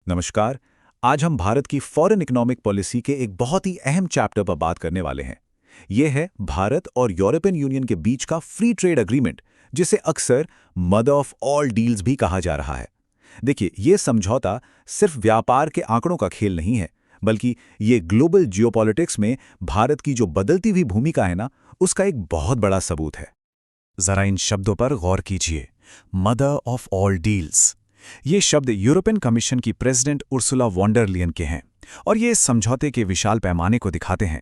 नमस्कार। आज हम भारत की फॉरेन इकोनॉमिक पॉलिसी के एक बहुत ही अहम चैप्टर पर बात करने वाले हैं। ये है भारत और यूरोपियन यूनियन के बीच का फ्री ट्रेड एग्रीमेंट, जिसे अक्सर मदर ऑफ ऑल डील्स भी कहा जा रहा है। देखिए, ये समझौता सिर्फ व्यापार के आंकड़ों का खेल नहीं है, बल्कि ये ग्लोबल जियोपॉलिटिक्स में भारत की जो बदलती हुई भूमिका है ना, उसका एक बहुत बड़ा सबूत है। जरा इन शब्दों पर गौर कीजिए। मदर ऑफ ऑल डील्स, ये शब्द यूरोपियन कमीशन की प्रेसिडेंट उर्सुला वॉन डर लियन के हैं और ये इस समझौते के विशाल पैमाने को दिखाते हैं।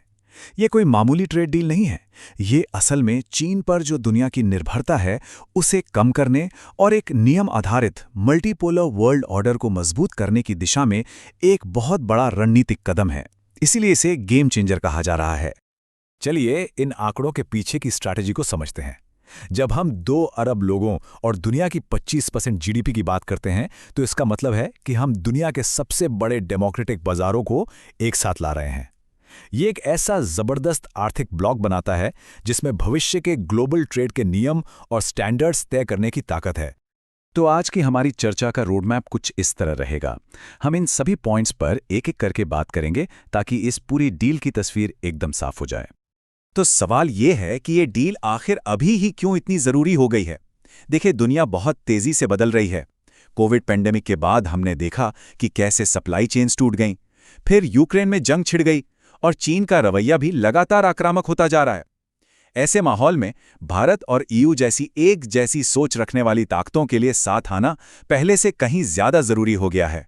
ये कोई मामूली ट्रेड डील नहीं है, ये असल में चीन पर जो दुनिया की निर्भरता है उसे कम करने और एक नियम आधारित मल्टीपोलर वर्ल्ड ऑर्डर को मजबूत करने की दिशा में एक बहुत बड़ा रणनीतिक कदम है। इसीलिए इसे गेम चेंजर कहा जा रहा है। चलिए इन आंकड़ों के पीछे की स्ट्रैटेजी को समझते हैं। जब हम 2 अरब लोगों और दुनिया की 25% जीडीपी की बात करते हैं, तो इसका मतलब है कि हम दुनिया के सबसे बड़े डेमोक्रेटिक बाजारों को एक साथ ला रहे हैं। ये एक ऐसा जबरदस्त आर्थिक ब्लॉक बनाता है जिसमें भविष्य के ग्लोबल ट्रेड के नियम और स्टैंडर्ड्स तय करने की ताकत है। तो आज की हमारी चर्चा का रोडमैप कुछ इस तरह रहेगा। हम इन सभी पॉइंट्स पर एक एक करके बात करेंगे ताकि इस पूरी डील की तस्वीर एकदम साफ हो जाए। तो सवाल ये है कि ये डील आखिर अभी ही क्यों इतनी जरूरी हो गई है। देखिए, दुनिया बहुत तेजी से बदल रही है। कोविड पेंडेमिक के बाद हमने देखा कि कैसे सप्लाई चेन्स टूट गईं, फिर यूक्रेन में जंग छिड़ गई और चीन का रवैया भी लगातार आक्रामक होता जा रहा है। ऐसे माहौल में भारत और ईयू जैसी एक जैसी सोच रखने वाली ताकतों के लिए साथ आना पहले से कहीं ज्यादा जरूरी हो गया है।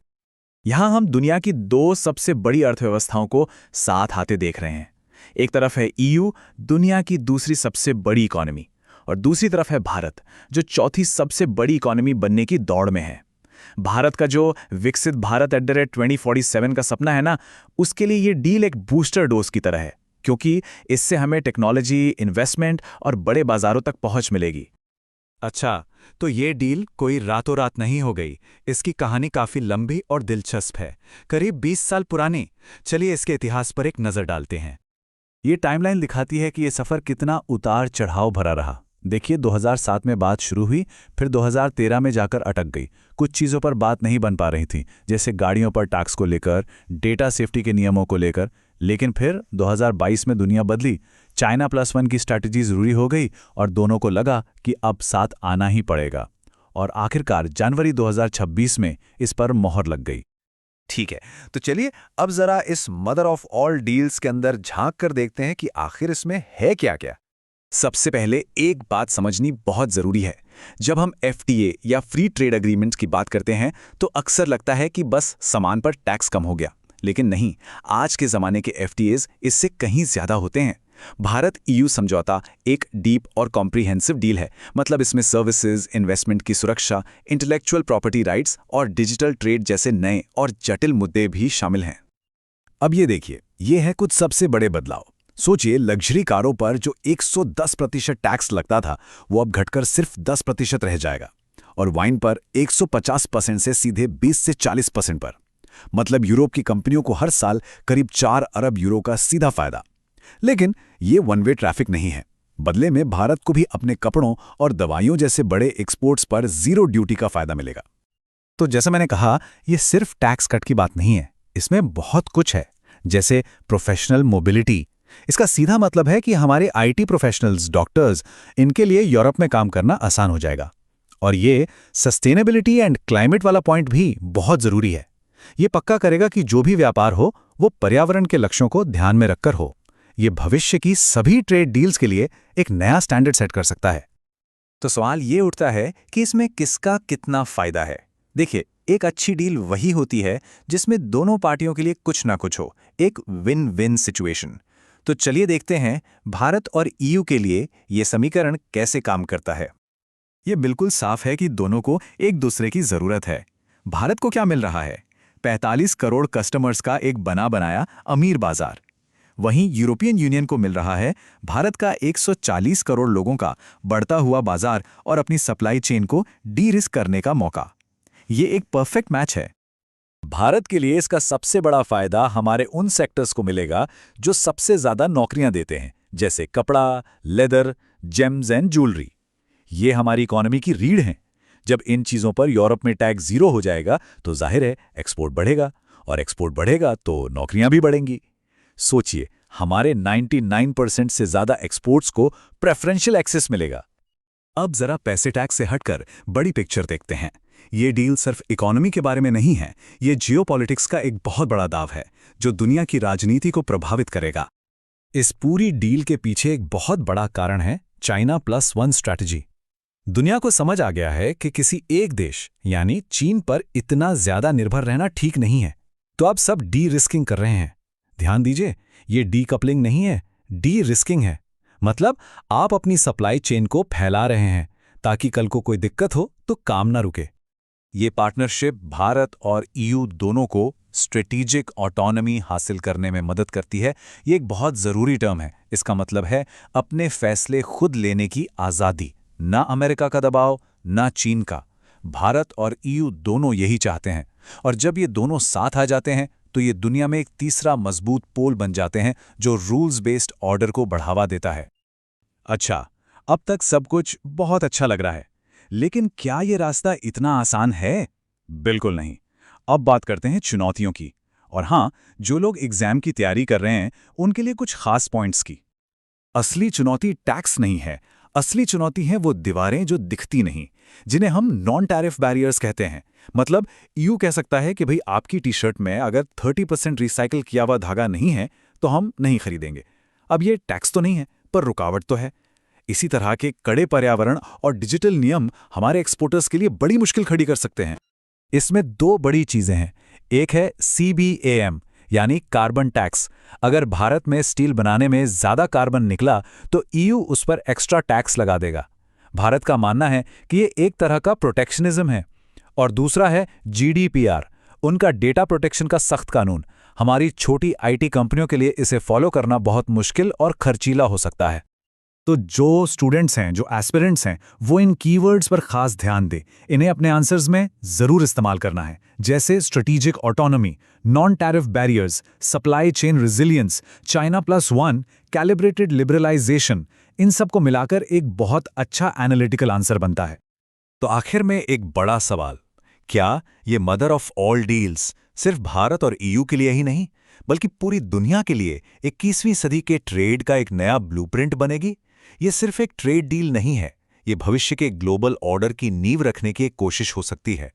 यहां हम दुनिया की 2 सबसे बड़ी अर्थव्यवस्थाओं को साथ आते देख रहे हैं। एक तरफ है ईयू, दुनिया की दूसरी सबसे बड़ी इकोनॉमी, और दूसरी तरफ है भारत, जो चौथी सबसे बड़ी इकोनॉमी बनने की दौड़ में है। भारत का जो विकसित भारत @2047 का सपना है ना, उसके लिए ये डील एक बूस्टर डोज की तरह है, क्योंकि इससे हमें टेक्नोलॉजी, इन्वेस्टमेंट और बड़े बाजारों तक पहुंच मिलेगी। अच्छा, तो ये डील कोई रातों रात नहीं हो गई। इसकी कहानी काफी लंबी और दिलचस्प है, करीब 20 साल पुरानी। चलिए इसके इतिहास पर एक नजर डालते हैं। ये टाइमलाइन दिखाती है कि ये सफ़र कितना उतार चढ़ाव भरा रहा। देखिए, 2007 में बात शुरू हुई, फिर 2013 में जाकर अटक गई। कुछ चीज़ों पर बात नहीं बन पा रही थी, जैसे गाड़ियों पर टैक्स को लेकर, डेटा सेफ्टी के नियमों को लेकर। लेकिन फिर 2022 में दुनिया बदली, चाइना +1 की स्ट्रैटेजी ज़रूरी हो गई और दोनों को लगा कि अब साथ आना ही पड़ेगा। और आखिरकार जनवरी 2026 में इस पर मोहर लग गई। ठीक है, तो चलिए अब जरा इस मदर ऑफ ऑल डील्स के अंदर झांक कर देखते हैं कि आखिर इसमें है क्या क्या। सबसे पहले एक बात समझनी बहुत ज़रूरी है। जब हम एफटीए या फ्री ट्रेड एग्रीमेंट्स की बात करते हैं तो अक्सर लगता है कि बस सामान पर टैक्स कम हो गया, लेकिन नहीं। आज के ज़माने के एफटीएज इससे कहीं ज़्यादा होते हैं। भारत ईयू समझौता एक डीप और कॉम्प्रिहेंसिव डील है। मतलब इसमें सर्विसेज, इन्वेस्टमेंट की सुरक्षा, इंटेलेक्चुअल प्रॉपर्टी राइट्स और डिजिटल ट्रेड जैसे नए और जटिल मुद्दे भी शामिल हैं। अब ये देखिए, ये है कुछ सबसे बड़े बदलाव। सोचिए, लग्जरी कारों पर जो 110% टैक्स लगता था, वो अब घटकर सिर्फ 10% रह जाएगा, और वाइन पर 150% से सीधे 20 से 40% पर। मतलब यूरोप की कंपनियों को हर साल करीब 4 अरब यूरो का सीधा फायदा। लेकिन ये वन वे ट्रैफिक नहीं है। बदले में भारत को भी अपने कपड़ों और दवाइयों जैसे बड़े एक्सपोर्ट्स पर 0 ड्यूटी का फायदा मिलेगा। तो जैसा मैंने कहा, ये सिर्फ टैक्स कट की बात नहीं है, इसमें बहुत कुछ है, जैसे प्रोफेशनल मोबिलिटी। इसका सीधा मतलब है कि हमारे आईटी प्रोफेशनल्स, डॉक्टर्स, इनके लिए यूरोप में काम करना आसान हो जाएगा। और ये सस्टेनेबिलिटी एंड क्लाइमेट वाला पॉइंट भी बहुत जरूरी है। ये पक्का करेगा कि जो भी व्यापार हो वो पर्यावरण के लक्ष्यों को ध्यान में रखकर हो। ये भविष्य की सभी ट्रेड डील्स के लिए एक नया स्टैंडर्ड सेट कर सकता है। तो सवाल ये उठता है कि इसमें किसका कितना फायदा है। देखिए, एक अच्छी डील वही होती है जिसमें दोनों पार्टियों के लिए कुछ ना कुछ हो, एक विन विन सिचुएशन। तो चलिए देखते हैं भारत और ईयू के लिए ये समीकरण कैसे काम करता है। ये बिल्कुल साफ है कि दोनों को एक दूसरे की जरूरत है। भारत को क्या मिल रहा है? 45 करोड़ कस्टमर्स का एक बना बनाया अमीर बाजार। वहीं यूरोपियन यूनियन को मिल रहा है भारत का 140 करोड़ लोगों का बढ़ता हुआ बाजार और अपनी सप्लाई चेन को डी रिस्क करने का मौका। ये एक परफेक्ट मैच है। भारत के लिए इसका सबसे बड़ा फायदा हमारे उन सेक्टर्स को मिलेगा जो सबसे ज्यादा नौकरियां देते हैं, जैसे कपड़ा, लेदर, जेम्स एंड ज्वेलरी। ये हमारी इकोनॉमी की रीढ़ हैं। जब इन चीज़ों पर यूरोप में टैक्स 0 हो जाएगा तो जाहिर है एक्सपोर्ट बढ़ेगा, और एक्सपोर्ट बढ़ेगा तो नौकरियां भी बढ़ेंगी। सोचिए, हमारे 99% से ज़्यादा एक्सपोर्ट्स को प्रेफरेंशियल एक्सेस मिलेगा। अब जरा पैसे टैक्स से हटकर बड़ी पिक्चर देखते हैं। ये डील सिर्फ इकोनॉमी के बारे में नहीं है, ये जियोपॉलिटिक्स का एक बहुत बड़ा दाव है जो दुनिया की राजनीति को प्रभावित करेगा। इस पूरी डील के पीछे एक बहुत बड़ा कारण है चाइना प्लस वन स्ट्रैटेजी। दुनिया को समझ आ गया है कि किसी एक देश यानी चीन पर इतना ज्यादा निर्भर रहना ठीक नहीं है, तो अब सब डी रिस्किंग कर रहे हैं। ध्यान दीजिए, ये डी कपलिंग नहीं है, डी रिस्किंग है। मतलब आप अपनी सप्लाई चेन को फैला रहे हैं ताकि कल को कोई दिक्कत हो तो काम ना रुके। ये पार्टनरशिप भारत और ईयू दोनों को स्ट्रेटेजिक ऑटोनॉमी हासिल करने में मदद करती है। ये एक बहुत ज़रूरी टर्म है। इसका मतलब है अपने फैसले खुद लेने की आज़ादी, ना अमेरिका का दबाव, ना चीन का। भारत और ईयू दोनों यही चाहते हैं, और जब ये दोनों साथ आ जाते हैं तो ये दुनिया में एक तीसरा मजबूत पोल बन जाते हैं जो रूल्स बेस्ड ऑर्डर को बढ़ावा देता है। अच्छा, अब तक सब कुछ बहुत अच्छा लग रहा है, लेकिन क्या ये रास्ता इतना आसान है? बिल्कुल नहीं। अब बात करते हैं चुनौतियों की। और हाँ, जो लोग एग्जाम की तैयारी कर रहे हैं उनके लिए कुछ खास पॉइंट्स की। असली चुनौती टैक्स नहीं है, असली चुनौती है वो दीवारें जो दिखती नहीं, जिन्हें हम नॉन टैरिफ बैरियर्स कहते हैं। मतलब ईयू कह सकता है कि भाई आपकी टी शर्ट में अगर 30% रिसाइकिल किया हुआ धागा नहीं है तो हम नहीं खरीदेंगे। अब ये टैक्स तो नहीं है, पर रुकावट तो है। इसी तरह के कड़े पर्यावरण और डिजिटल नियम हमारे एक्सपोर्टर्स के लिए बड़ी मुश्किल खड़ी कर सकते हैं। इसमें दो बड़ी चीजें हैं। एक है CBAM यानी कार्बन टैक्स। अगर भारत में स्टील बनाने में ज्यादा कार्बन निकला तो ईयू उस पर एक्स्ट्रा टैक्स लगा देगा। भारत का मानना है कि ये एक तरह का प्रोटेक्शनिज्म है। और दूसरा है GDPR, उनका डेटा प्रोटेक्शन का सख्त कानून। हमारी छोटी IT कंपनियों के लिए इसे फॉलो करना बहुत मुश्किल और खर्चीला हो सकता है। तो जो स्टूडेंट्स हैं, जो एस्पिरेंट्स हैं, वो इन कीवर्ड्स पर खास ध्यान दें। इन्हें अपने आंसर्स में जरूर इस्तेमाल करना है, जैसे strategic autonomy, non tariff barriers, supply chain resilience, China plus one, calibrated liberalisation. इन सब को मिलाकर एक बहुत अच्छा एनालिटिकल आंसर बनता है। तो आखिर में एक बड़ा सवाल, क्या ये मदर ऑफ ऑल डील्स सिर्फ भारत और ईयू के लिए ही नहीं, बल्कि पूरी दुनिया के लिए 21वीं सदी के ट्रेड का एक नया ब्लूप्रिंट बनेगी? ये सिर्फ एक ट्रेड डील नहीं है, ये भविष्य के ग्लोबल ऑर्डर की नींव रखने की एक कोशिश हो सकती है।